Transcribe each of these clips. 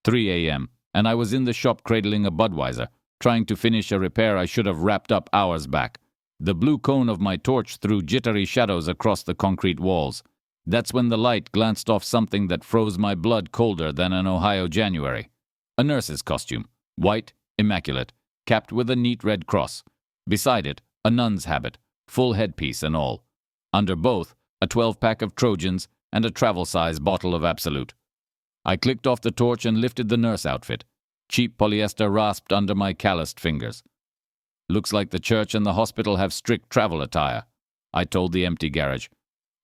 3 a.m., and I was in the shop cradling a Budweiser, trying to finish a repair I should have wrapped up hours back. The blue cone of my torch threw jittery shadows across the concrete walls. That's when the light glanced off something that froze my blood colder than an Ohio January. A nurse's costume, white, immaculate, capped with a neat red cross. Beside it, a nun's habit, full headpiece and all. Under both, a 12-pack of Trojans and a travel-size bottle of Absolute. I clicked off the torch and lifted the nurse outfit. Cheap polyester rasped under my calloused fingers. Looks like the church and the hospital have strict travel attire, I told the empty garage.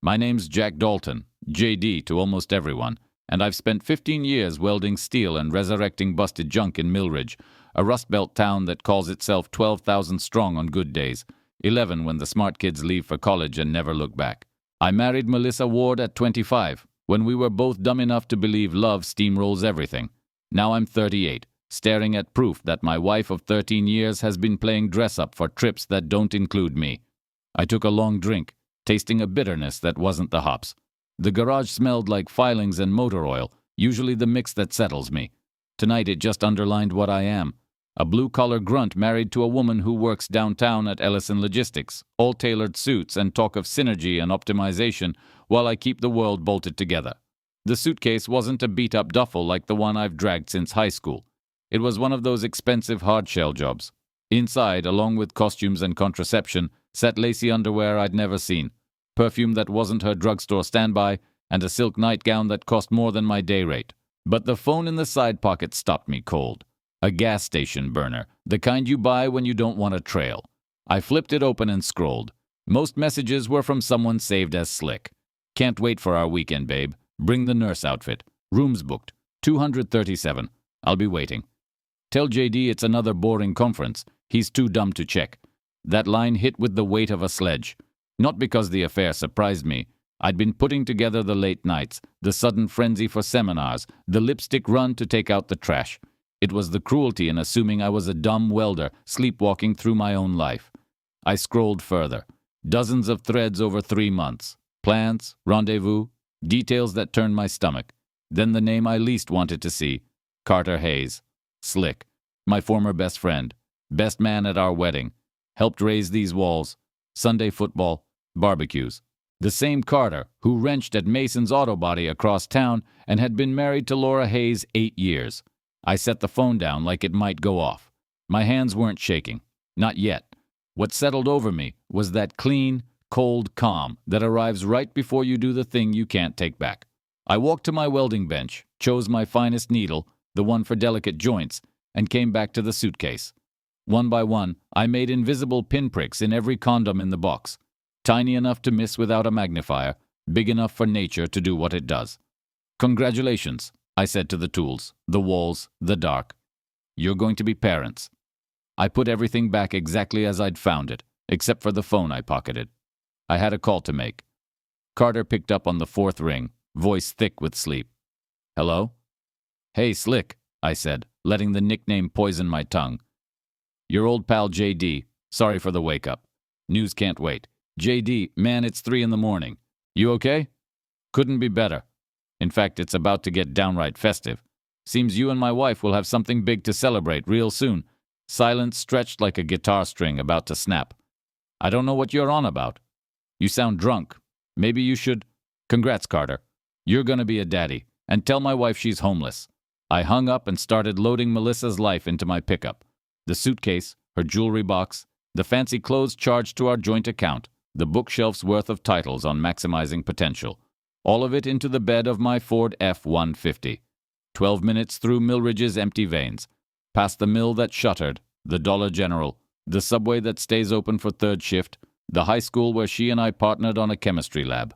My name's Jack Dalton, JD to almost everyone, and I've spent 15 years welding steel and resurrecting busted junk in Millridge, a Rust Belt town that calls itself 12,000 strong on good days, 11 when the smart kids leave for college and never look back. I married Melissa Ward at 25, when we were both dumb enough to believe love steamrolls everything. Now I'm 38, staring at proof that my wife of 13 years has been playing dress-up for trips that don't include me. I took a long drink, tasting a bitterness that wasn't the hops. The garage smelled like filings and motor oil, usually the mix that settles me. Tonight it just underlined what I am. A blue-collar grunt married to a woman who works downtown at Ellison Logistics, all tailored suits and talk of synergy and optimization while I keep the world bolted together. The suitcase wasn't a beat-up duffel like the one I've dragged since high school. It was one of those expensive hard-shell jobs. Inside, along with costumes and contraception, sat lacy underwear I'd never seen, perfume that wasn't her drugstore standby, and a silk nightgown that cost more than my day rate. But the phone in the side pocket stopped me cold. A gas station burner, the kind you buy when you don't want a trail. I flipped it open and scrolled. Most messages were from someone saved as Slick. Can't wait for our weekend, babe. Bring the nurse outfit. Rooms booked. 237. I'll be waiting. Tell JD it's another boring conference. He's too dumb to check. That line hit with the weight of a sledge. Not because the affair surprised me. I'd been putting together the late nights, the sudden frenzy for seminars, the lipstick run to take out the trash. It was the cruelty in assuming I was a dumb welder sleepwalking through my own life. I scrolled further. Dozens of threads over 3 months. Plans, rendezvous, details that turned my stomach. Then the name I least wanted to see. Carter Hayes. Slick. My former best friend. Best man at our wedding. Helped raise these walls. Sunday football. Barbecues. The same Carter who wrenched at Mason's Auto Body across town and had been married to Laura Hayes 8 years. I set the phone down like it might go off. My hands weren't shaking. Not yet. What settled over me was that clean, cold calm that arrives right before you do the thing you can't take back. I walked to my welding bench, chose my finest needle, the one for delicate joints, and came back to the suitcase. One by one, I made invisible pinpricks in every condom in the box. Tiny enough to miss without a magnifier, big enough for nature to do what it does. Congratulations, I said to the tools, the walls, the dark. You're going to be parents. I put everything back exactly as I'd found it, except for the phone I pocketed. I had a call to make. Carter picked up on the 4th ring, voice thick with sleep. Hello? Hey, Slick, I said, letting the nickname poison my tongue. Your old pal JD. Sorry for the wake-up. News can't wait. JD, man, it's 3 in the morning. You okay? Couldn't be better. In fact, it's about to get downright festive. Seems you and my wife will have something big to celebrate real soon. Silence stretched like a guitar string about to snap. I don't know what you're on about. You sound drunk. Maybe you should... Congrats, Carter. You're gonna be a daddy. And tell my wife she's homeless. I hung up and started loading Melissa's life into my pickup. The suitcase, her jewelry box, the fancy clothes charged to our joint account, the bookshelf's worth of titles on maximizing potential. All of it into the bed of my Ford F-150. 12 minutes through Millridge's empty veins. Past the mill that shuttered, the Dollar General, the subway that stays open for 3rd shift, the high school where she and I partnered on a chemistry lab.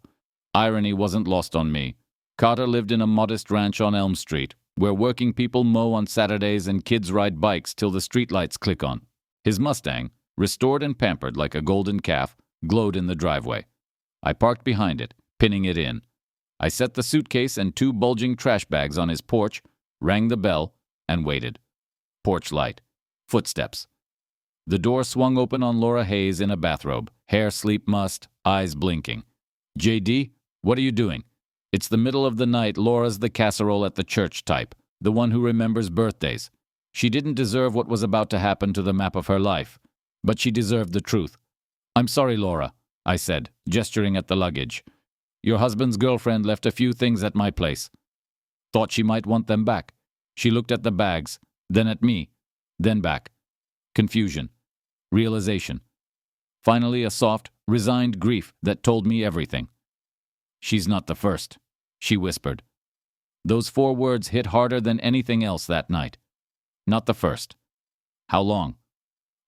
Irony wasn't lost on me. Carter lived in a modest ranch on Elm Street, where working people mow on Saturdays and kids ride bikes till the streetlights click on. His Mustang, restored and pampered like a golden calf, glowed in the driveway. I parked behind it, pinning it in. I set the suitcase and 2 bulging trash bags on his porch, rang the bell, and waited. Porch light. Footsteps. The door swung open on Laura Hayes in a bathrobe, hair sleep mussed, eyes blinking. JD, what are you doing? It's the middle of the night. Laura's the casserole at the church type. the one who remembers birthdays. She didn't deserve what was about to happen to the map of her life, but she deserved the truth. "I'm sorry, Laura," I said, gesturing at the luggage. "Your husband's girlfriend left a few things at my place. Thought she might want them back." She looked at the bags, then at me, then back. Confusion. Realization. Finally, a soft, resigned grief that told me everything. "She's not the first," she whispered. Those 4 words hit harder than anything else that night. Not the first. How long?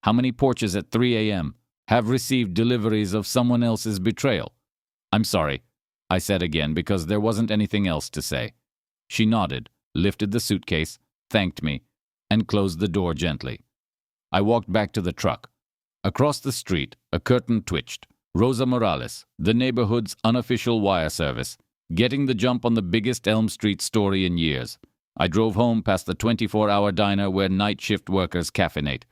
How many porches at 3 a.m. have received deliveries of someone else's betrayal? "I'm sorry," I said again because there wasn't anything else to say. She nodded, lifted the suitcase, thanked me, and closed the door gently. I walked back to the truck. Across the street, a curtain twitched. Rosa Morales, the neighborhood's unofficial wire service, getting the jump on the biggest Elm Street story in years. I drove home past the 24-hour diner where night shift workers caffeinate,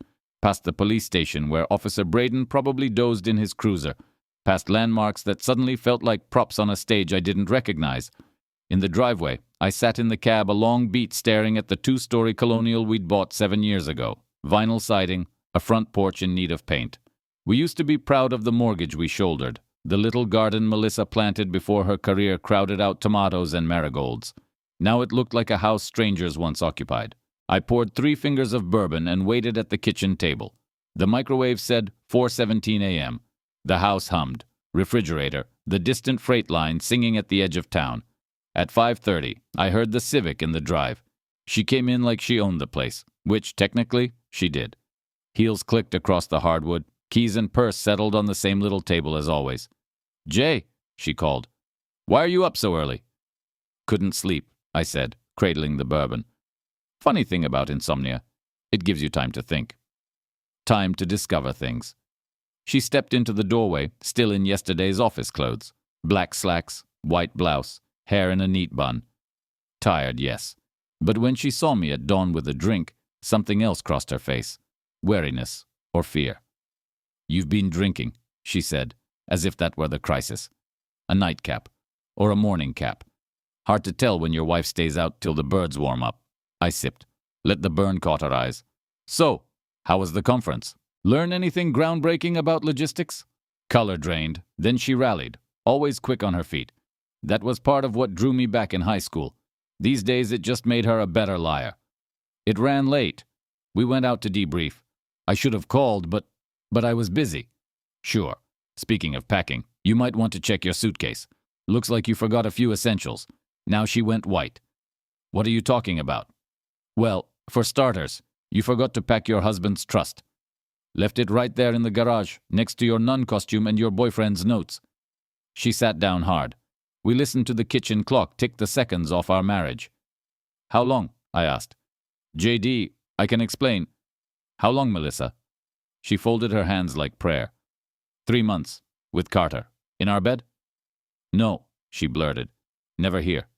past the police station where Officer Braden probably dozed in his cruiser, past landmarks that suddenly felt like props on a stage I didn't recognize. In the driveway, I sat in the cab a long beat staring at the 2-story colonial we'd bought 7 years ago. Vinyl siding, a front porch in need of paint. We used to be proud of the mortgage we shouldered, the little garden Melissa planted before her career crowded out tomatoes and marigolds. Now it looked like a house strangers once occupied. I poured 3 fingers of bourbon and waited at the kitchen table. The microwave said 4:17 a.m. The house hummed. Refrigerator, the distant freight line singing at the edge of town. At 5:30, I heard the Civic in the drive. She came in like she owned the place, which, technically, she did. Heels clicked across the hardwood. Keys and purse settled on the same little table as always. "Jay," she called. "Why are you up so early?" "Couldn't sleep," I said, cradling the bourbon. Funny thing about insomnia, it gives you time to think. Time to discover things. She stepped into the doorway, still in yesterday's office clothes. Black slacks, white blouse, hair in a neat bun. Tired, yes. But when she saw me at dawn with a drink, something else crossed her face. Wariness or fear. "You've been drinking," she said, as if that were the crisis. "A nightcap. Or a morning cap. Hard to tell when your wife stays out till the birds warm up." I sipped. Let the burn cauterize. "So, how was the conference? Learn anything groundbreaking about logistics?" Color drained, then she rallied, always quick on her feet. That was part of what drew me back in high school. These days it just made her a better liar. "It ran late. We went out to debrief. I should have called, but I was busy." "Sure. Speaking of packing, you might want to check your suitcase. Looks like you forgot a few essentials." Now she went white. "What are you talking about?" "Well, for starters, you forgot to pack your husband's trust. Left it right there in the garage, next to your nun costume and your boyfriend's notes." She sat down hard. We listened to the kitchen clock tick the seconds off our marriage. "How long?" I asked. "JD, I can explain." "How long, Melissa?" She folded her hands like prayer. 3 months, with Carter. In our bed?" "No," she blurted. "Never here."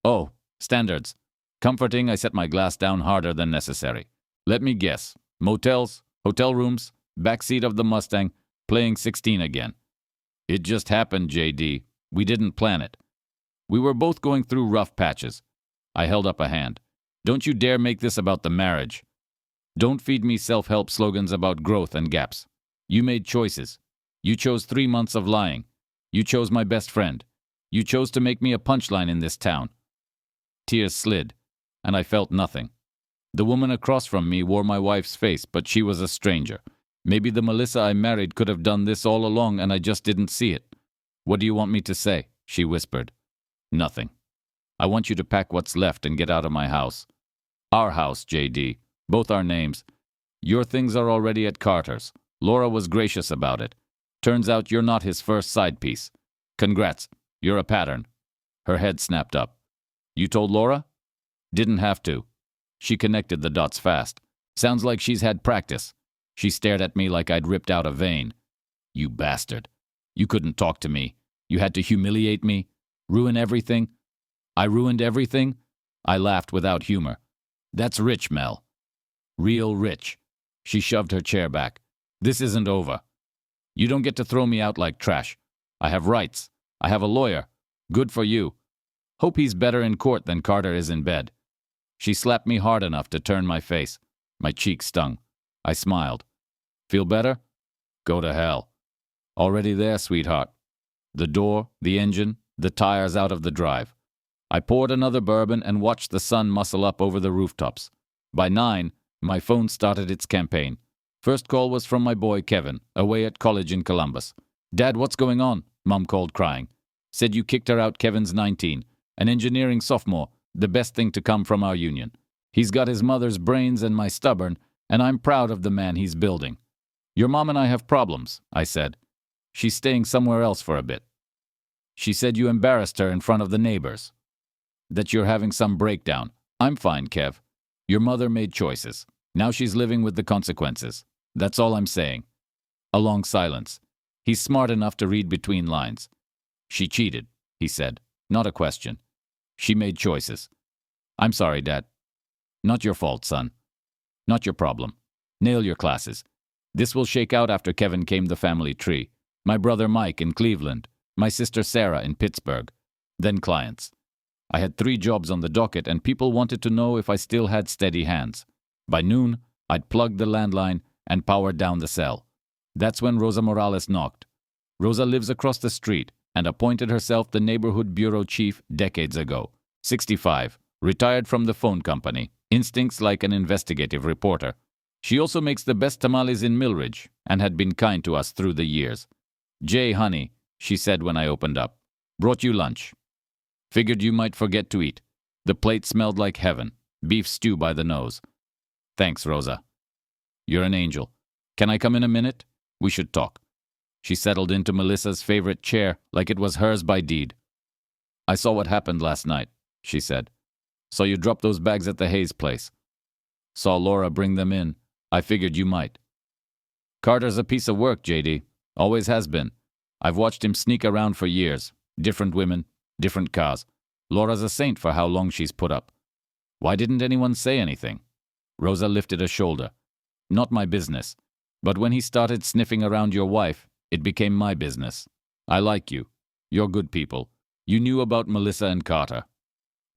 "Oh, standards." Comforting, I set my glass down harder than necessary. "Let me guess. Motels, hotel rooms, backseat of the Mustang, playing 16 again." "It just happened, JD. We didn't plan it." "We were both going through rough patches." I held up a hand. "Don't you dare make this about the marriage. Don't feed me self-help slogans about growth and gaps. You made choices. You chose 3 months of lying. You chose my best friend. You chose to make me a punchline in this town." Tears slid, and I felt nothing. The woman across from me wore my wife's face, but she was a stranger. Maybe the Melissa I married could have done this all along and I just didn't see it. "What do you want me to say?" she whispered. "Nothing. I want you to pack what's left and get out of my house. Our house, JD. Both our names. Your things are already at Carter's. Laura was gracious about it. Turns out you're not his first side piece. Congrats. You're a pattern." Her head snapped up. "You told Laura?" "Didn't have to." She connected the dots fast. "Sounds like she's had practice." She stared at me like I'd ripped out a vein. "You bastard. You couldn't talk to me. You had to humiliate me. Ruin everything." "I ruined everything?" I laughed without humor. "That's rich, Mel. Real rich." She shoved her chair back. "This isn't over. You don't get to throw me out like trash. I have rights. I have a lawyer. Good for you. Hope he's better in court than Carter is in bed." She slapped me hard enough to turn my face. My cheek stung. I smiled. Feel better? Go to hell. Already there, sweetheart. The door, the engine, the tires out of the drive. I poured another bourbon and watched the sun muscle up over the rooftops. By 9, my phone started its campaign. First call was from my boy Kevin, away at college in Columbus. Dad, what's going on? Mom called crying. Said you kicked her out. Kevin's 19, an engineering sophomore, the best thing to come from our union. He's got his mother's brains and my stubborn, and I'm proud of the man he's building. Your mom and I have problems, I said. She's staying somewhere else for a bit. She said you embarrassed her in front of the neighbors. That you're having some breakdown. I'm fine, Kev. Your mother made choices. Now she's living with the consequences. That's all I'm saying. A long silence. He's smart enough to read between lines. She cheated, he said. Not a question. She made choices. I'm sorry, Dad. Not your fault, son. Not your problem. Nail your classes. This will shake out. After Kevin came the family tree. My brother Mike in Cleveland. My sister Sarah in Pittsburgh. Then clients. I had 3 jobs on the docket and people wanted to know if I still had steady hands. By noon, I'd plugged the landline and powered down the cell. That's when Rosa Morales knocked. Rosa lives across the street and appointed herself the neighborhood bureau chief decades ago. 65, retired from the phone company, instincts like an investigative reporter. She also makes the best tamales in Millridge and had been kind to us through the years. Jay, honey, she said when I opened up. Brought you lunch. Figured you might forget to eat. The plate smelled like heaven. Beef stew by the nose. Thanks, Rosa. You're an angel. Can I come in a minute? We should talk. She settled into Melissa's favorite chair like it was hers by deed. I saw what happened last night, she said. Saw you drop those bags at the Hayes place. Saw Laura bring them in. I figured you might. Carter's a piece of work, JD. Always has been. I've watched him sneak around for years. Different women, different cars. Laura's a saint for how long she's put up. Why didn't anyone say anything? Rosa lifted a shoulder. Not my business. But when he started sniffing around your wife, it became my business. I like you. You're good people. You knew about Melissa and Carter.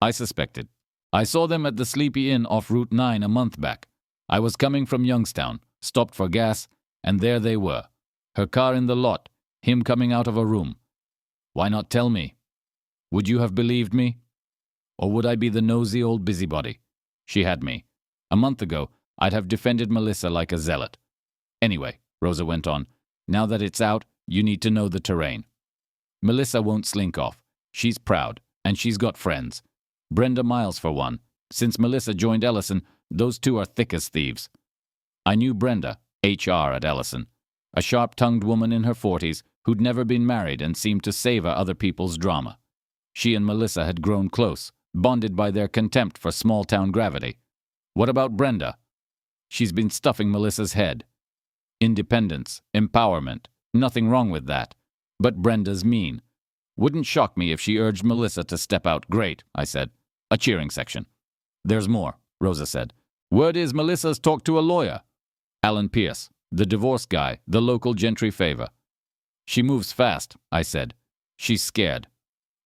I suspected. I saw them at the Sleepy Inn off Route 9 a month back. I was coming from Youngstown, stopped for gas, and there they were. Her car in the lot, him coming out of a room. Why not tell me? Would you have believed me? Or would I be the nosy old busybody? She had me. A month ago, I'd have defended Melissa like a zealot. Anyway, Rosa went on, now that it's out, you need to know the terrain. Melissa won't slink off. She's proud, and she's got friends. Brenda Miles, for one. Since Melissa joined Ellison, those two are thick as thieves. I knew Brenda, HR at Ellison, a sharp-tongued woman in her 40s who'd never been married and seemed to savor other people's drama. She and Melissa had grown close, bonded by their contempt for small-town gravity. What about Brenda? She's been stuffing Melissa's head. Independence, empowerment, nothing wrong with that. But Brenda's mean. Wouldn't shock me if she urged Melissa to step out. Great, I said. A cheering section. There's more, Rosa said. Word is Melissa's talked to a lawyer. Alan Pierce, the divorce guy, the local gentry favor. She moves fast, I said. She's scared.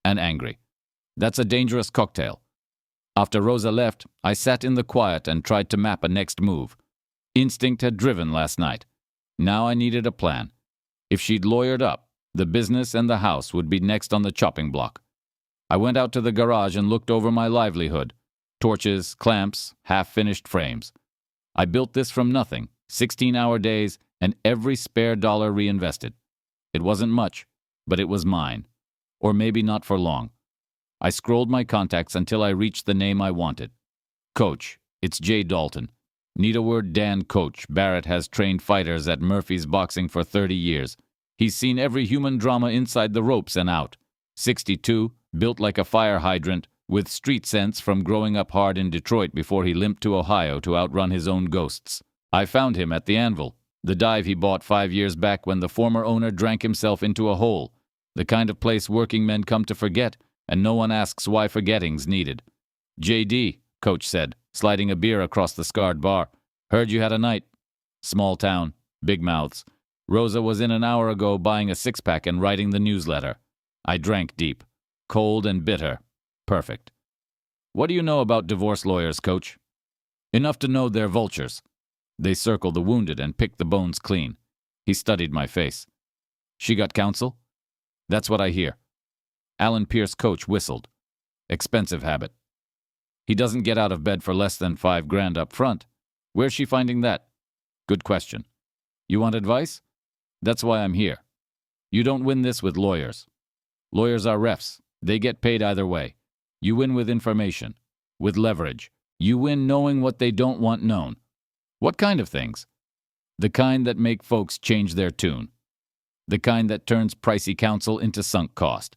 And angry. That's a dangerous cocktail. After Rosa left, I sat in the quiet and tried to map a next move. Instinct had driven last night. Now I needed a plan. If she'd lawyered up, the business and the house would be next on the chopping block. I went out to the garage and looked over my livelihood. Torches, clamps, half-finished frames. I built this from nothing, 16-hour days, and every spare dollar reinvested. It wasn't much, but it was mine. Or maybe not for long. I scrolled my contacts until I reached the name I wanted. Coach. It's Jay Dalton. Need a word, Dan Coach. Barrett has trained fighters at Murphy's Boxing for 30 years. He's seen every human drama inside the ropes and out. 62, built like a fire hydrant, with street sense from growing up hard in Detroit before he limped to Ohio to outrun his own ghosts. I found him at the Anvil, the dive he bought 5 years back when the former owner drank himself into a hole. The kind of place working men come to forget, and no one asks why forgetting's needed. JD, Coach said, sliding a beer across the scarred bar. Heard you had a night. Small town, big mouths. Rosa was in an hour ago buying a six-pack and writing the newsletter. I drank deep. Cold and bitter. Perfect. What do you know about divorce lawyers, Coach? Enough to know they're vultures. They circle the wounded and pick the bones clean. He studied my face. She got counsel? That's what I hear. Alan Pierce, Coach, whistled. Expensive habit. He doesn't get out of bed for less than $5,000 up front. Where's she finding that? Good question. You want advice? That's why I'm here. You don't win this with lawyers. Lawyers are refs. They get paid either way. You win with information, with leverage. You win knowing what they don't want known. What kind of things? The kind that make folks change their tune. The kind that turns pricey counsel into sunk cost.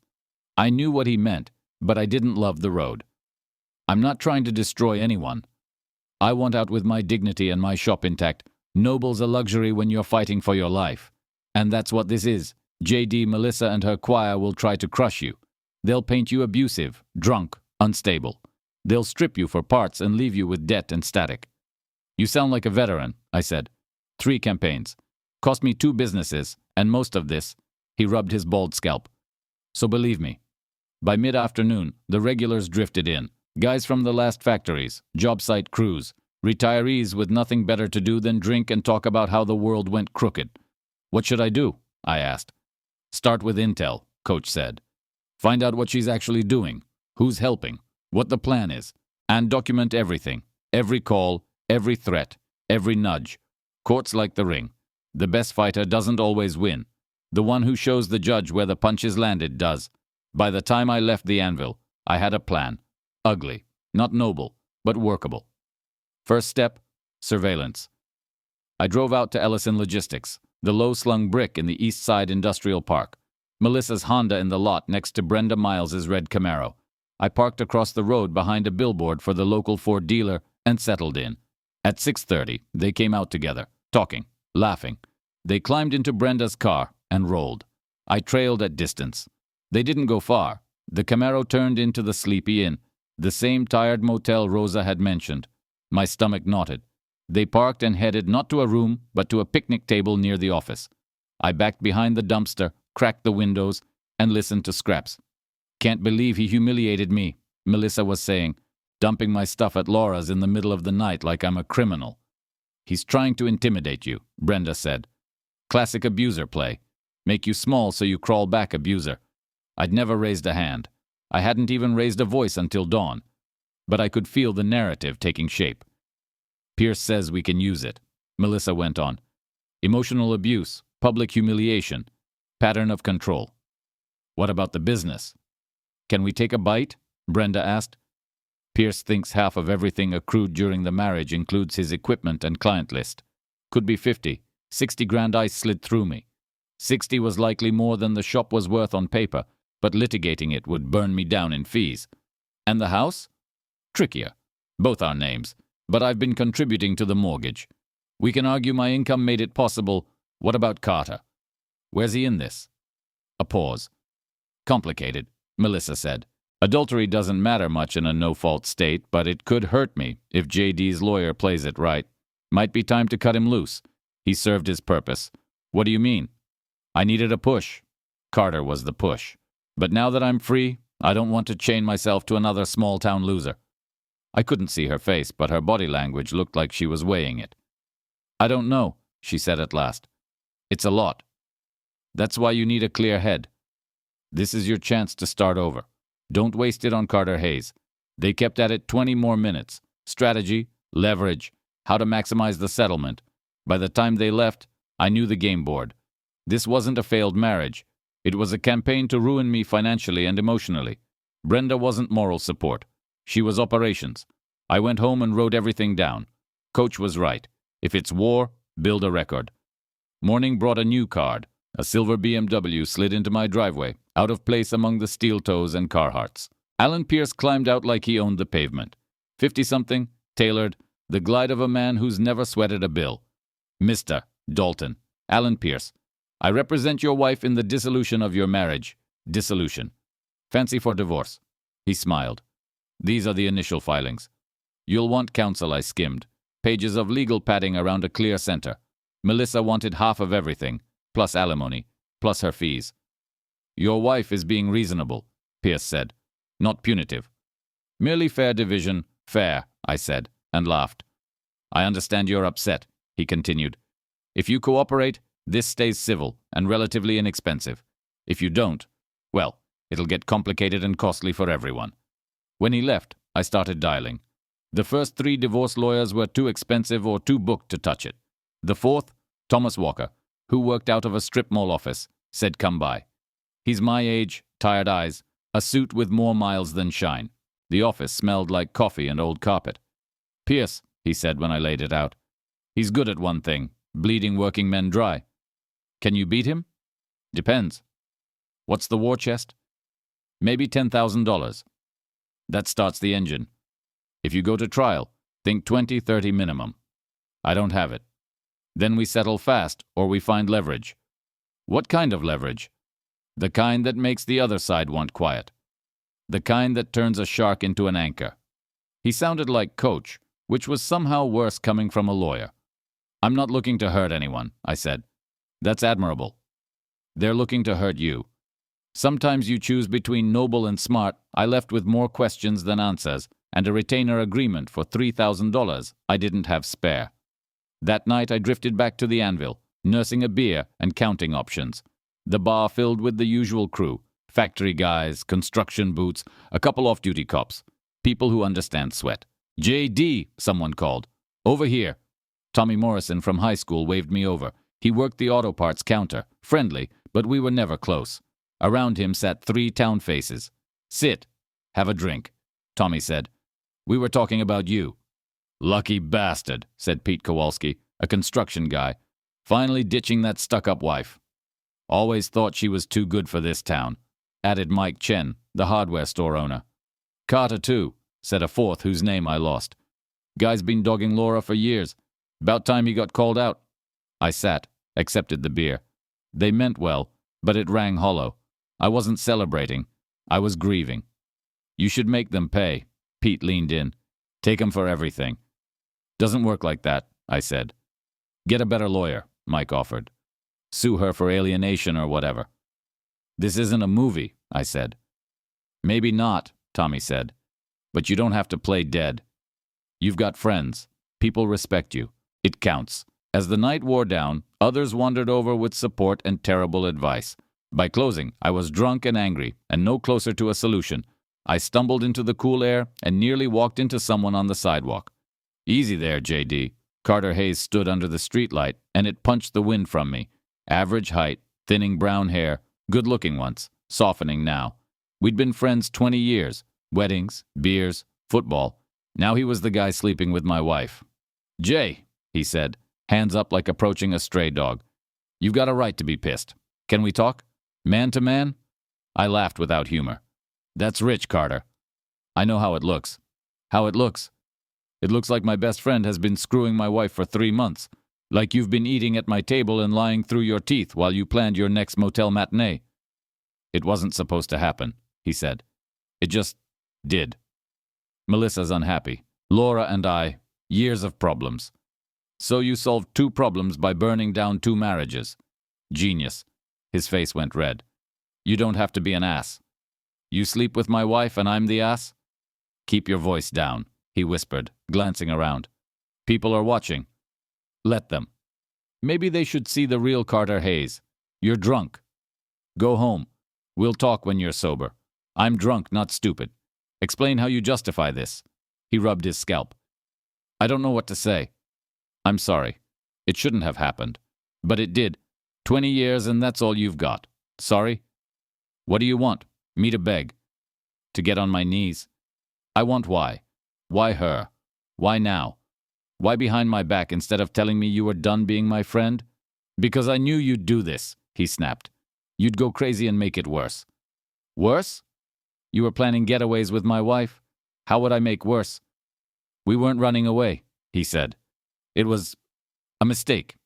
I knew what he meant, but I didn't love the road. I'm not trying to destroy anyone. I want out with my dignity and my shop intact. Noble's a luxury when you're fighting for your life. And that's what this is. JD, Melissa, and her choir will try to crush you. They'll paint you abusive, drunk, unstable. They'll strip you for parts and leave you with debt and static. You sound like a veteran, I said. 3 campaigns. Cost me 2 businesses, and most of this, he rubbed his bald scalp. So believe me. By mid-afternoon, the regulars drifted in. Guys from the last factories, job site crews, retirees with nothing better to do than drink and talk about how the world went crooked. What should I do? I asked. Start with intel, Coach said. Find out what she's actually doing, who's helping, what the plan is, and document everything, every call, every threat, every nudge. Courts like the ring. The best fighter doesn't always win. The one who shows the judge where the punches landed does. By the time I left the anvil, I had a plan. Ugly, not noble, but workable. First step, surveillance. I drove out to Ellison Logistics, the low-slung brick in the East Side Industrial Park. Melissa's Honda in the lot next to Brenda Miles's red Camaro. I parked across the road behind a billboard for the local Ford dealer and settled in. At 6:30, they came out together, talking, laughing. They climbed into Brenda's car and rolled. I trailed at distance. They didn't go far. The Camaro turned into the Sleepy Inn, the same tired motel Rosa had mentioned. My stomach knotted. They parked and headed not to a room, but to a picnic table near the office. I backed behind the dumpster, cracked the windows, and listened to Scraps. Can't believe he humiliated me, Melissa was saying, dumping my stuff at Laura's in the middle of the night like I'm a criminal. He's trying to intimidate you, Brenda said. Classic abuser play. Make you small so you crawl back, abuser. I'd never raised a hand. I hadn't even raised a voice until dawn. But I could feel the narrative taking shape. Pierce says we can use it, Melissa went on. Emotional abuse, public humiliation, pattern of control. What about the business? Can we take a bite? Brenda asked. Pierce thinks half of everything accrued during the marriage includes his equipment and client list. Could be 50, 60 grand ice slid through me. 60 was likely more than the shop was worth on paper, but litigating it would burn me down in fees. And the house? Trickier. Both our names, but I've been contributing to the mortgage. We can argue my income made it possible. What about Carter? Where's he in this? A pause. Complicated, Melissa said. Adultery doesn't matter much in a no-fault state, but it could hurt me if JD's lawyer plays it right. Might be time to cut him loose. He served his purpose. What do you mean? I needed a push. Carter was the push. But now that I'm free, I don't want to chain myself to another small-town loser. I couldn't see her face, but her body language looked like she was weighing it. I don't know, she said at last. It's a lot. That's why you need a clear head. This is your chance to start over. Don't waste it on Carter Hayes. They kept at it 20 more minutes. Strategy, leverage, how to maximize the settlement. By the time they left, I knew the game board. This wasn't a failed marriage. It was a campaign to ruin me financially and emotionally. Brenda wasn't moral support. She was operations. I went home and wrote everything down. Coach was right. If it's war, build a record. Morning brought a new card. A silver BMW slid into my driveway, out of place among the steel toes and Carhartts. Alan Pierce climbed out like he owned the pavement. 50-something, tailored, the glide of a man who's never sweated a bill. Mr. Dalton, Alan Pierce, I represent your wife in the dissolution of your marriage. Dissolution. Fancy for divorce. He smiled. These are the initial filings. You'll want counsel, I skimmed. Pages of legal padding around a clear center. Melissa wanted half of everything, plus alimony, plus her fees. Your wife is being reasonable, Pierce said. Not punitive. Merely fair division, fair, I said, and laughed. I understand you're upset, he continued. If you cooperate, this stays civil and relatively inexpensive. If you don't, well, it'll get complicated and costly for everyone. When he left, I started dialing. The first 3 divorce lawyers were too expensive or too booked to touch it. The fourth, Thomas Walker, who worked out of a strip mall office, said come by. He's my age, tired eyes, a suit with more miles than shine. The office smelled like coffee and old carpet. Pierce, he said when I laid it out. He's good at one thing, bleeding working men dry. Can you beat him? Depends. What's the war chest? Maybe $10,000. That starts the engine. If you go to trial, think 20-30 minimum. I don't have it. Then we settle fast or we find leverage. What kind of leverage? The kind that makes the other side want quiet. The kind that turns a shark into an anchor. He sounded like coach, which was somehow worse coming from a lawyer. I'm not looking to hurt anyone, I said. That's admirable. They're looking to hurt you. Sometimes you choose between noble and smart. I left with more questions than answers, and a retainer agreement for $3,000 I didn't have spare. That night I drifted back to the anvil, nursing a beer and counting options. The bar filled with the usual crew, factory guys, construction boots, a couple off-duty cops, people who understand sweat. J.D., someone called. Over here. Tommy Morrison from high school waved me over. He worked the auto parts counter, friendly, but we were never close. Around him sat 3 town faces. Sit. Have a drink, Tommy said. We were talking about you. Lucky bastard, said Pete Kowalski, a construction guy, finally ditching that stuck-up wife. Always thought she was too good for this town, added Mike Chen, the hardware store owner. Carter, too, said a fourth whose name I lost. Guy's been dogging Laura for years. About time he got called out. I sat, accepted the beer. They meant well, but it rang hollow. I wasn't celebrating. I was grieving. You should make them pay. Pete leaned in. Take 'em for everything. Doesn't work like that, I said. Get a better lawyer, Mike offered. Sue her for alienation or whatever. This isn't a movie, I said. Maybe not, Tommy said. But you don't have to play dead. You've got friends. People respect you. It counts. As the night wore down, others wandered over with support and terrible advice. By closing, I was drunk and angry, and no closer to a solution. I stumbled into the cool air and nearly walked into someone on the sidewalk. Easy there, J.D. Carter Hayes stood under the streetlight, and it punched the wind from me. Average height, thinning brown hair, good-looking once, softening now. We'd been friends 20 years. Weddings, beers, football. Now he was the guy sleeping with my wife. Jay, he said, hands up like approaching a stray dog. You've got a right to be pissed. Can we talk? Man to man? I laughed without humor. That's rich, Carter. I know how it looks. How it looks? It looks like my best friend has been screwing my wife for 3 months. Like you've been eating at my table and lying through your teeth while you planned your next motel matinee. It wasn't supposed to happen, he said. It just did. Melissa's unhappy. Laura and I, years of problems. So you solved 2 problems by burning down 2 marriages. Genius. His face went red. You don't have to be an ass. You sleep with my wife and I'm the ass? Keep your voice down, he whispered, glancing around. People are watching. Let them. Maybe they should see the real Carter Hayes. You're drunk. Go home. We'll talk when you're sober. I'm drunk, not stupid. Explain how you justify this. He rubbed his scalp. I don't know what to say. I'm sorry. It shouldn't have happened. But it did. 20 years and that's all you've got. Sorry? What do you want? Me to beg? To get on my knees? I want why. Why her? Why now? Why behind my back instead of telling me you were done being my friend? Because I knew you'd do this, he snapped. You'd go crazy and make it worse. Worse? You were planning getaways with my wife? How would I make worse? We weren't running away, he said. It was a mistake.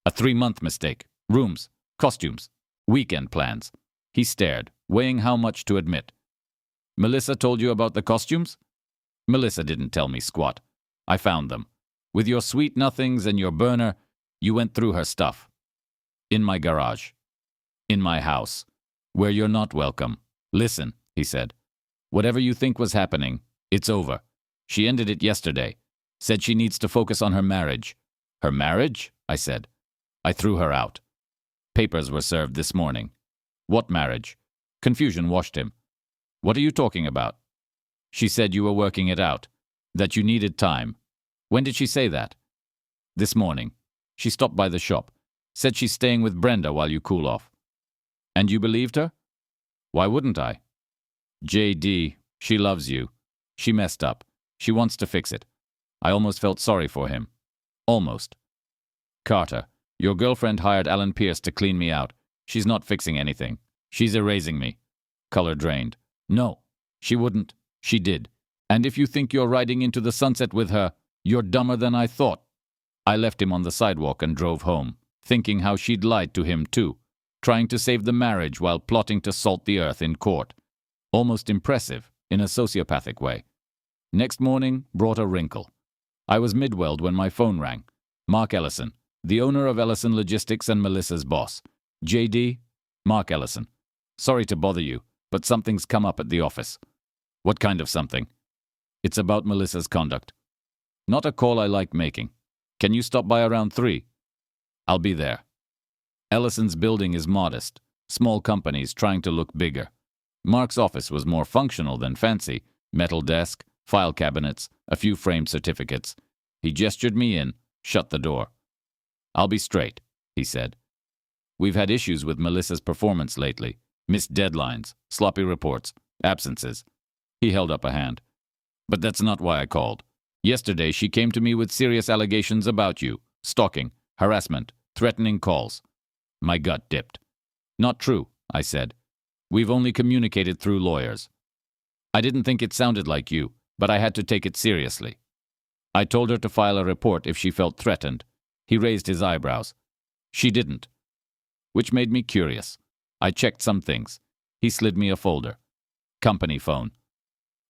A 3-month mistake. Rooms, costumes, weekend plans. He stared, weighing how much to admit. Melissa told you about the costumes? Melissa didn't tell me squat. I found them. With your sweet nothings and your burner, you went through her stuff. In my garage. In my house. Where you're not welcome. Listen, he said. Whatever you think was happening, It's over. She ended it yesterday. Said she needs to focus on her marriage. Her marriage? I said. I threw her out. Papers were served this morning. What marriage? Confusion washed him. What are you talking about? She said you were working it out, that you needed time. When did she say that? This morning. She stopped by the shop. Said she's staying with Brenda while you cool off. And you believed her? Why wouldn't I? JD, she loves you. She messed up. She wants to fix it. I almost felt sorry for him. Almost. Carter, your girlfriend hired Alan Pierce to clean me out. She's not fixing anything. She's erasing me. Color drained. No, she wouldn't. She did. And if you think you're riding into the sunset with her, you're dumber than I thought. I left him on the sidewalk and drove home, thinking how she'd lied to him too, trying to save the marriage while plotting to salt the earth in court. Almost impressive, in a sociopathic way. Next morning brought a wrinkle. I was mid-weld when my phone rang. Mark Ellison, the owner of Ellison Logistics and Melissa's boss. JD, Mark Ellison. Sorry to bother you, but something's come up at the office. What kind of something? It's about Melissa's conduct. Not a call I like making. Can you stop by around 3? I'll be there. Ellison's building is modest. Small companies trying to look bigger. Mark's office was more functional than fancy. Metal desk, file cabinets, a few framed certificates. He gestured me in, shut the door. I'll be straight, he said. We've had issues with Melissa's performance lately. Missed deadlines, sloppy reports, absences. He held up a hand. But that's not why I called. Yesterday she came to me with serious allegations about you. Stalking, harassment, threatening calls. My gut dipped. Not true, I said. We've only communicated through lawyers. I didn't think it sounded like you, but I had to take it seriously. I told her to file a report if she felt threatened. He raised his eyebrows. She didn't. Which made me curious. I checked some things. He slid me a folder. Company phone.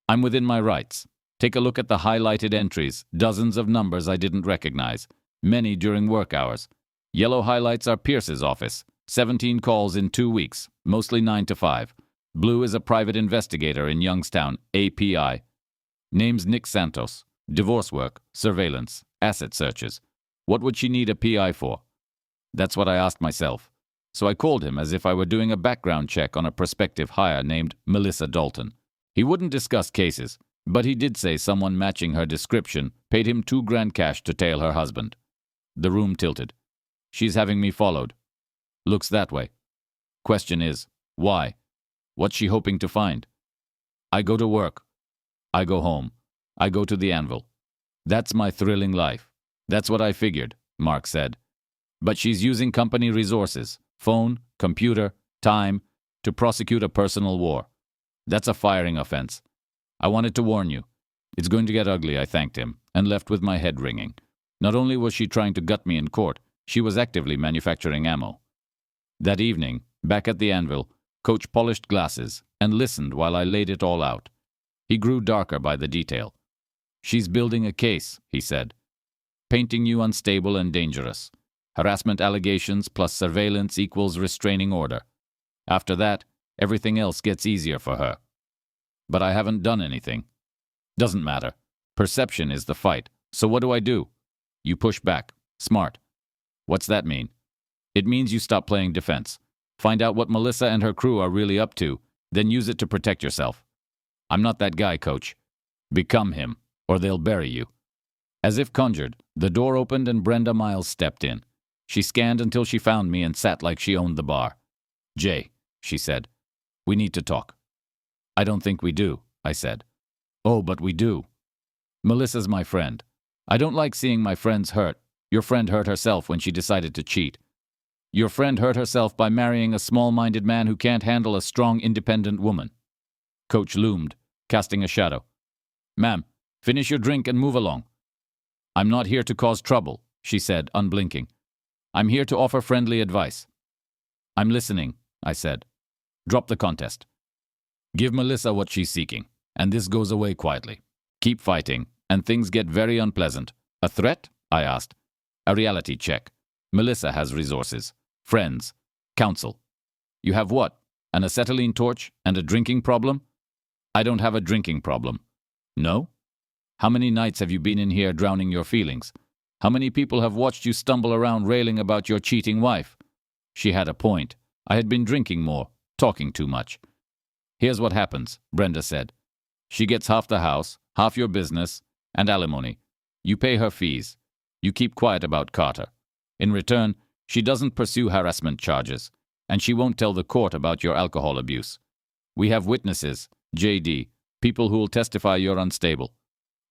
I'm within my rights. Take a look at the highlighted entries, dozens of numbers I didn't recognize, many during work hours. Yellow highlights are Pierce's office. 17 calls in 2 weeks, mostly 9 to 5. Blue is a private investigator in Youngstown, API. Name's Nick Santos. Divorce work, surveillance, asset searches. What would she need a PI for? That's what I asked myself. So I called him as if I were doing a background check on a prospective hire named Melissa Dalton. He wouldn't discuss cases, but he did say someone matching her description paid him $2,000 cash to tail her husband. The room tilted. She's having me followed. Looks that way. Question is, why? What's she hoping to find? I go to work. I go home. I go to the anvil. That's my thrilling life. That's what I figured, Mark said. But she's using company resources, phone, computer, time, to prosecute a personal war. That's a firing offense. I wanted to warn you. It's going to get ugly, I thanked him, and left with my head ringing. Not only was she trying to gut me in court, she was actively manufacturing ammo. That evening, back at the anvil, Coach polished glasses and listened while I laid it all out. He grew darker by the detail. She's building a case, he said. Painting you unstable and dangerous. Harassment allegations plus surveillance equals restraining order. After that, everything else gets easier for her. But I haven't done anything. Doesn't matter. Perception is the fight. So what do? You push back. Smart. What's that mean? It means you stop playing defense. Find out what Melissa and her crew are really up to, then use it to protect yourself. I'm not that guy, Coach. Become him, or they'll bury you. As if conjured, the door opened and Brenda Miles stepped in. She scanned until she found me and sat like she owned the bar. Jay, she said, we need to talk. I don't think we do, I said. Oh, but we do. Melissa's my friend. I don't like seeing my friends hurt. Your friend hurt herself when she decided to cheat. Your friend hurt herself by marrying a small-minded man who can't handle a strong, independent woman. Coach loomed, casting a shadow. Ma'am, finish your drink and move along. I'm not here to cause trouble, she said, unblinking. I'm here to offer friendly advice. I'm listening, I said. Drop the contest. Give Melissa what she's seeking, and this goes away quietly. Keep fighting, and things get very unpleasant. A threat? I asked. A reality check. Melissa has resources. Friends. Counsel. You have what? An acetylene torch and a drinking problem? I don't have a drinking problem. No? How many nights have you been in here drowning your feelings? How many people have watched you stumble around railing about your cheating wife? She had a point. I had been drinking more, talking too much. Here's what happens, Brenda said. She gets half the house, half your business, and alimony. You pay her fees. You keep quiet about Carter. In return, she doesn't pursue harassment charges, and she won't tell the court about your alcohol abuse. We have witnesses, JD, people who will testify you're unstable.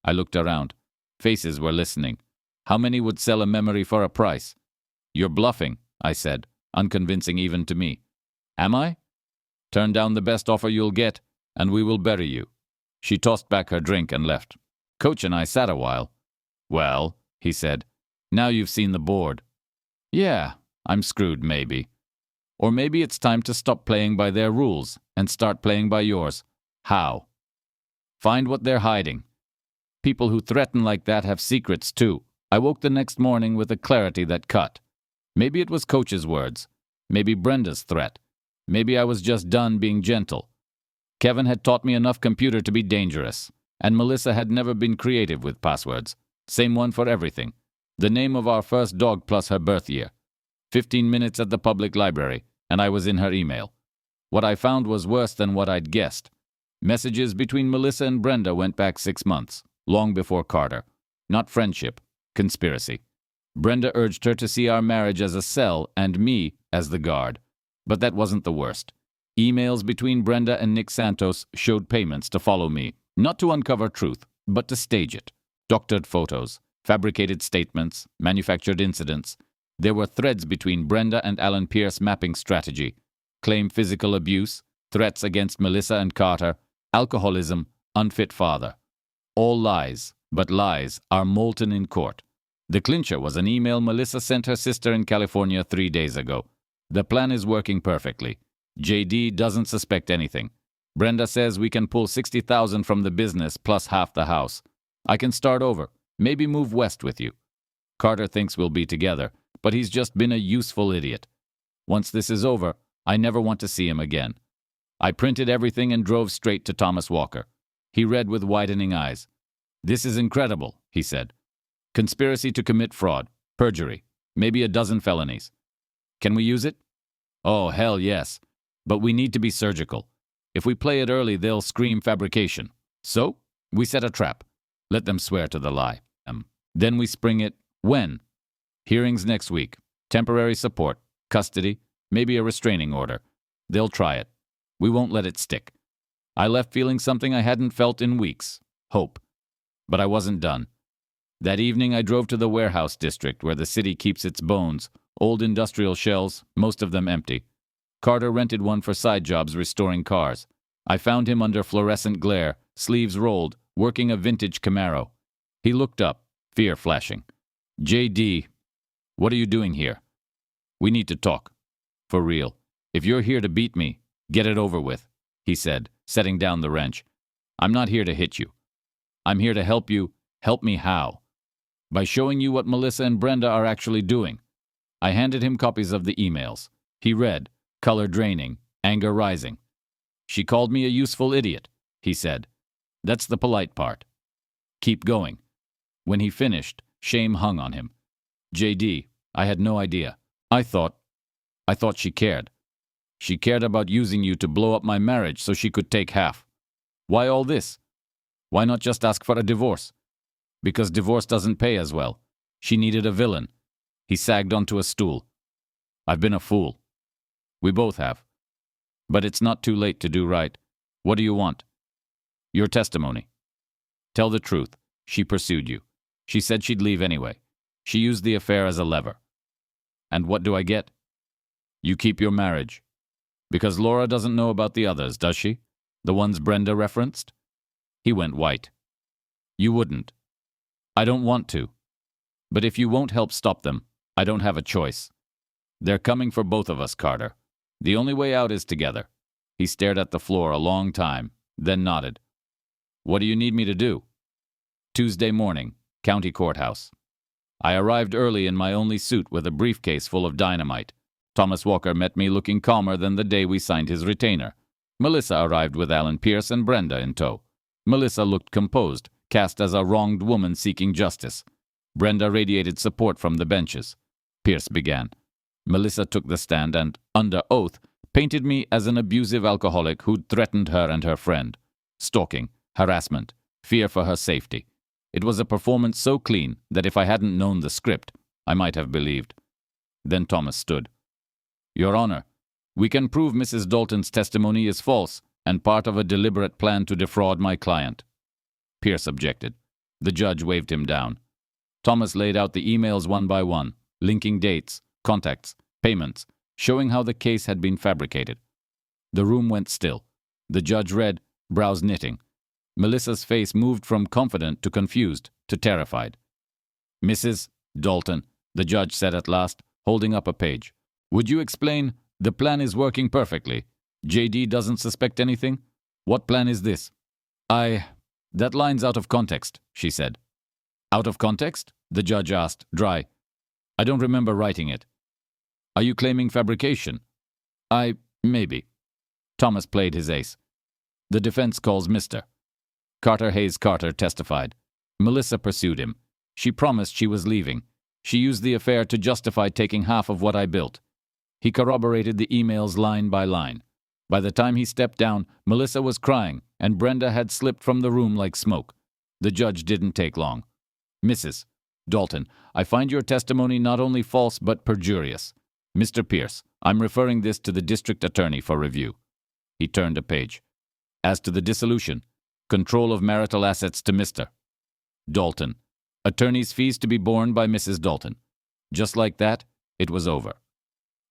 I looked around. Faces were listening. How many would sell a memory for a price? You're bluffing, I said, unconvincing even to me. Am I? Turn down the best offer you'll get, and we will bury you. She tossed back her drink and left. Coach and I sat a while. Well, he said, now you've seen the board. Yeah, I'm screwed maybe. Or maybe it's time to stop playing by their rules and start playing by yours. How? Find what they're hiding. People who threaten like that have secrets too. I woke the next morning with a clarity that cut. Maybe it was Coach's words. Maybe Brenda's threat. Maybe I was just done being gentle. Kevin had taught me enough computer to be dangerous, and Melissa had never been creative with passwords. Same one for everything. The name of our first dog plus her birth year. 15 minutes at the public library, and I was in her email. What I found was worse than what I'd guessed. Messages between Melissa and Brenda went back 6 months, long before Carter. Not friendship, conspiracy. Brenda urged her to see our marriage as a cell and me as the guard. But that wasn't the worst. Emails between Brenda and Nick Santos showed payments to follow me, not to uncover truth, but to stage it. Doctored photos, fabricated statements, manufactured incidents. There were threads between Brenda and Alan Pierce mapping strategy, claim physical abuse, threats against Melissa and Carter, alcoholism, unfit father. All lies, but lies are molten in court. The clincher was an email Melissa sent her sister in California 3 days ago. The plan is working perfectly. JD doesn't suspect anything. Brenda says we can pull $60,000 from the business plus half the house. I can start over, maybe move west with you. Carter thinks we'll be together, but he's just been a useful idiot. Once this is over, I never want to see him again. I printed everything and drove straight to Thomas Walker. He read with widening eyes. This is incredible, he said. Conspiracy to commit fraud, perjury, maybe a dozen felonies. Can we use it? Oh, hell yes. But we need to be surgical. If we play it early, they'll scream fabrication. So, we set a trap. Let them swear to the lie. Then we spring it. When? Hearings next week. Temporary support, custody, maybe a restraining order. They'll try it. We won't let it stick. I left feeling something I hadn't felt in weeks. Hope. But I wasn't done. That evening I drove to the warehouse district where the city keeps its bones, old industrial shells, most of them empty. Carter rented one for side jobs restoring cars. I found him under fluorescent glare, sleeves rolled, working a vintage Camaro. He looked up, fear flashing. JD, what are you doing here? We need to talk. For real. If you're here to beat me, get it over with, he said, setting down the wrench. I'm not here to hit you. I'm here to help you. Help me how? By showing you what Melissa and Brenda are actually doing. I handed him copies of the emails. He read, color draining, anger rising. She called me a useful idiot, he said. That's the polite part. Keep going. When he finished, shame hung on him. JD, I had no idea. I thought she cared. She cared about using you to blow up my marriage so she could take half. Why all this? Why not just ask for a divorce? Because divorce doesn't pay as well. She needed a villain. He sagged onto a stool. I've been a fool. We both have. But it's not too late to do right. What do you want? Your testimony. Tell the truth. She pursued you. She said she'd leave anyway. She used the affair as a lever. And what do I get? You keep your marriage. Because Laura doesn't know about the others, does she? The ones Brenda referenced? He went white. You wouldn't. I don't want to. But if you won't help stop them, I don't have a choice. They're coming for both of us, Carter. The only way out is together. He stared at the floor a long time, then nodded. What do you need me to do? Tuesday morning, county courthouse. I arrived early in my only suit with a briefcase full of dynamite. Thomas Walker met me looking calmer than the day we signed his retainer. Melissa arrived with Alan Pierce and Brenda in tow. Melissa looked composed, cast as a wronged woman seeking justice. Brenda radiated support from the benches. Pierce began. Melissa took the stand and, under oath, painted me as an abusive alcoholic who'd threatened her and her friend. Stalking, harassment, fear for her safety. It was a performance so clean that if I hadn't known the script, I might have believed. Then Thomas stood. Your Honor, we can prove Mrs. Dalton's testimony is false and part of a deliberate plan to defraud my client. Pierce objected. The judge waved him down. Thomas laid out the emails one by one, linking dates, contacts, payments, showing how the case had been fabricated. The room went still. The judge read, brows knitting. Melissa's face moved from confident to confused to terrified. Mrs. Dalton, the judge said at last, holding up a page. Would you explain? The plan is working perfectly. JD doesn't suspect anything? What plan is this? That line's out of context, she said. Out of context? The judge asked, dry. I don't remember writing it. Are you claiming fabrication? Maybe. Thomas played his ace. The defense calls Mr. Carter Hayes Carter testified. Melissa pursued him. She promised she was leaving. She used the affair to justify taking half of what I built. He corroborated the emails line by line. By the time he stepped down, Melissa was crying, and Brenda had slipped from the room like smoke. The judge didn't take long. Mrs. Dalton, I find your testimony not only false but perjurious. Mr. Pierce, I'm referring this to the district attorney for review. He turned a page. As to the dissolution, control of marital assets to Mr. Dalton. Attorney's fees to be borne by Mrs. Dalton. Just like that, it was over.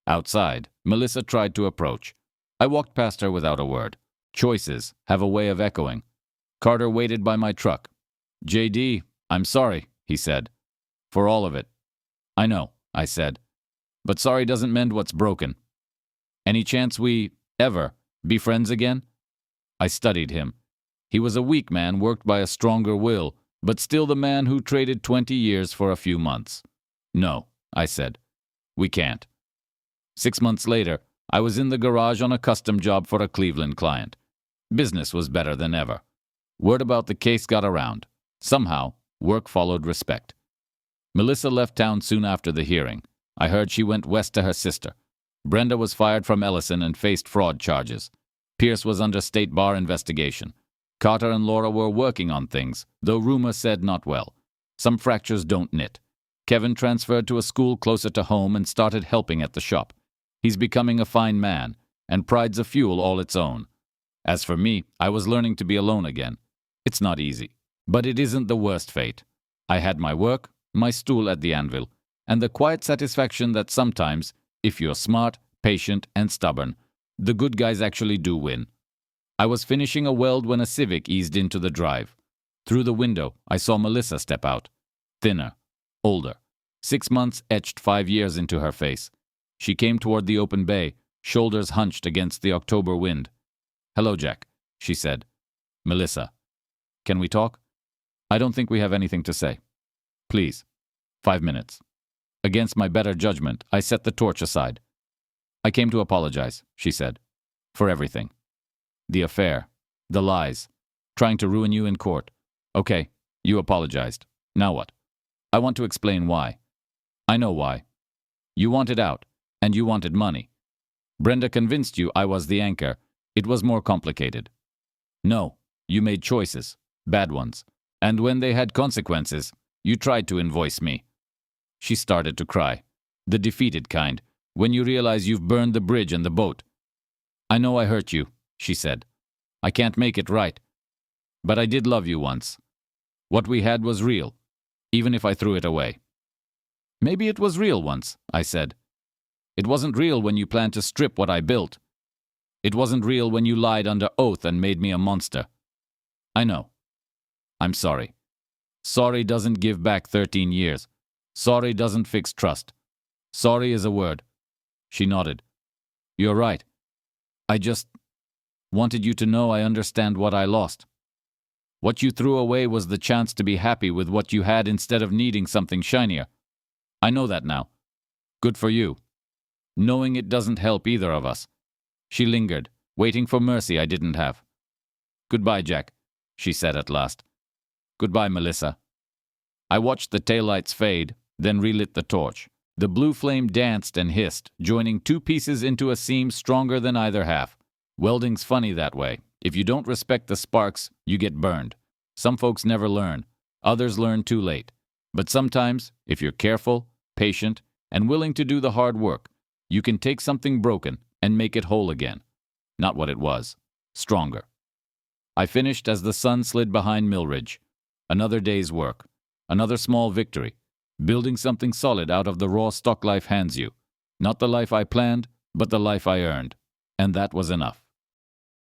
Outside, Melissa tried to approach. I walked past her without a word. Choices have a way of echoing. Carter waited by my truck. JD, I'm sorry, he said. For all of it. I know, I said. But sorry doesn't mend what's broken. Any chance we, ever, be friends again? I studied him. He was a weak man worked by a stronger will, but still the man who traded 20 years for a few months. No, I said. We can't. 6 months later, I was in the garage on a custom job for a Cleveland client. Business was better than ever. Word about the case got around. Somehow, work followed respect. Melissa left town soon after the hearing. I heard she went west to her sister. Brenda was fired from Ellison and faced fraud charges. Pierce was under state bar investigation. Carter and Laura were working on things, though rumor said not well. Some fractures don't knit. Kevin transferred to a school closer to home and started helping at the shop. He's becoming a fine man, and pride's a fuel all its own. As for me, I was learning to be alone again. It's not easy, but it isn't the worst fate. I had my work, my stool at the anvil, and the quiet satisfaction that sometimes, if you're smart, patient, and stubborn, the good guys actually do win. I was finishing a weld when a Civic eased into the drive. Through the window, I saw Melissa step out. Thinner, older. 6 months etched 5 years into her face. She came toward the open bay, shoulders hunched against the October wind. Hello, Jack, she said. Melissa. Can we talk? I don't think we have anything to say. Please. 5 minutes. Against my better judgment, I set the torch aside. I came to apologize, she said, for everything. The affair, the lies, trying to ruin you in court. Okay, you apologized. Now what? I want to explain why. I know why. You wanted out, and you wanted money. Brenda convinced you I was the anchor. It was more complicated. No, you made choices, bad ones, and when they had consequences, you tried to invoice me. She started to cry, the defeated kind, when you realize you've burned the bridge and the boat. I know I hurt you, she said. I can't make it right. But I did love you once. What we had was real, even if I threw it away. Maybe it was real once, I said. It wasn't real when you planned to strip what I built. It wasn't real when you lied under oath and made me a monster. I know. I'm sorry. Sorry doesn't give back 13 years. Sorry doesn't fix trust. Sorry is a word. She nodded. You're right. I just wanted you to know I understand what I lost. What you threw away was the chance to be happy with what you had instead of needing something shinier. I know that now. Good for you. Knowing it doesn't help either of us. She lingered, waiting for mercy I didn't have. Goodbye, Jack. she said at last. Goodbye, Melissa. I watched the taillights fade, then relit the torch. The blue flame danced and hissed, joining two pieces into a seam stronger than either half. Welding's funny that way. If you don't respect the sparks, you get burned. Some folks never learn. Others learn too late. But sometimes, if you're careful, patient, and willing to do the hard work, you can take something broken and make it whole again. Not what it was. Stronger. I finished as the sun slid behind Millridge. Another day's work. Another small victory. Building something solid out of the raw stock life hands you. Not the life I planned, but the life I earned. And that was enough.